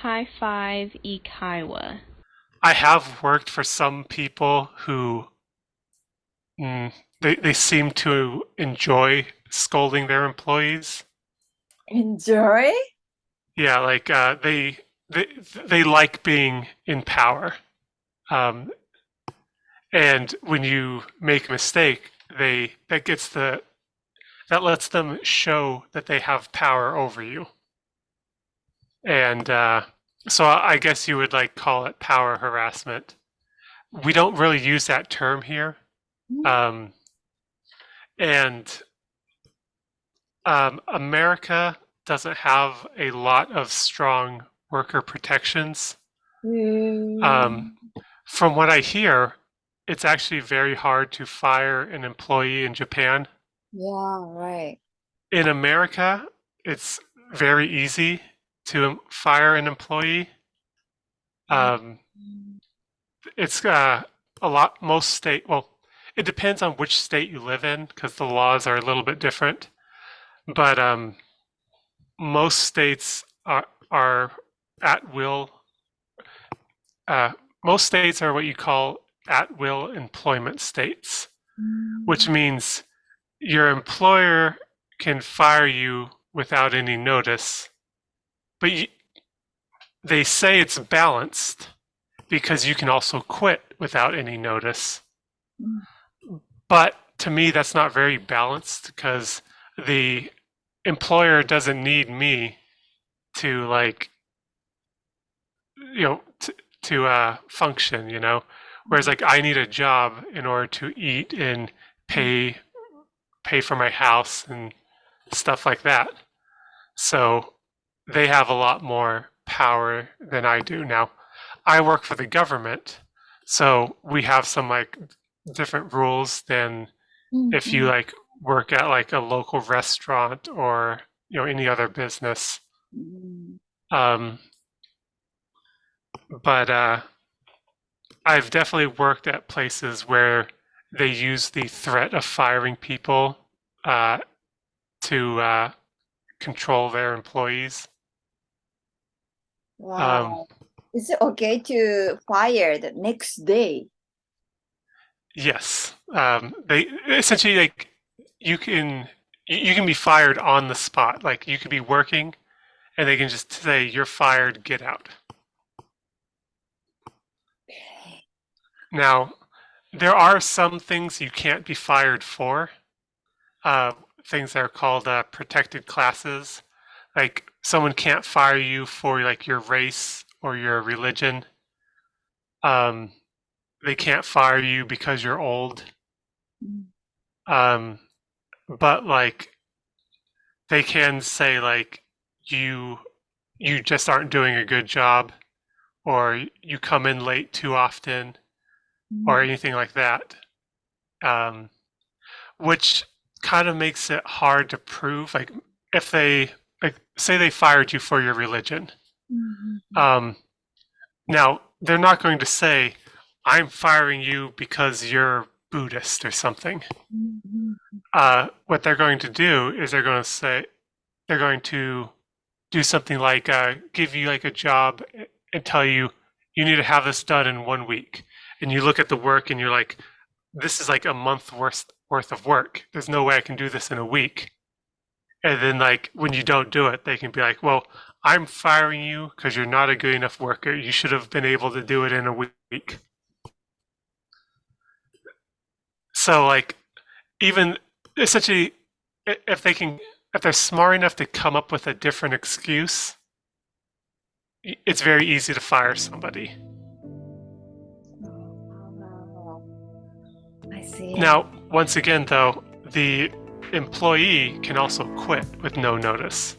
high five Ikaiwa. I have worked for some people who they seem to enjoy scolding their employees. Enjoy? Yeah, like they they like being in power. Um, and when you make a mistake, they that lets them show that they have power over you. And so I guess you would like call it power harassment. We don't really use that term here. Um, and America doesn't have a lot of strong worker protections. Um, from what I hear, it's actually very hard to fire an employee in Japan. Yeah, right. In America, it's very easy to fire an employee. Um, it's a lot, most well, it depends on which state you live in because the laws are a little bit different. But most states are at will. Most states are what you call at will employment states, which means your employer can fire you without any notice, but they say it's balanced because you can also quit without any notice. But to me, that's not very balanced because the employer doesn't need me to like, to function, whereas like I need a job in order to eat and pay for my house and stuff like that. So they have a lot more power than I do. Now, I work for the government, so we have some like different rules than if you like work at like a local restaurant or any other business. Um, but I've definitely worked at places where they use the threat of firing people to control their employees. Wow. Is it okay to fire the next day? Yes, they essentially like you can be fired on the spot. Like you could be working, and they can just say you're fired, get out. Now, there are some things you can't be fired for. Things that are called protected classes. Like someone can't fire you for like your race or your religion. They can't fire you because you're old. But like they can say like you just aren't doing a good job, or you come in late too often, or anything like that. Which kind of makes it hard to prove. Like if they like say they fired you for your religion. Now they're not going to say, I'm firing you because you're Buddhist or something. What they're going to do is they're going to do something like give you like a job and tell you you need to have this done in 1 week. And you look at the work and you're like, this is like a month worth of work. There's no way I can do this in a week. And then like when you don't do it, they can be like, well, I'm firing you because you're not a good enough worker. You should have been able to do it in a week. So like even essentially if they're smart enough to come up with a different excuse, it's very easy to fire somebody. I see. Now, once again though, the employee can also quit with no notice.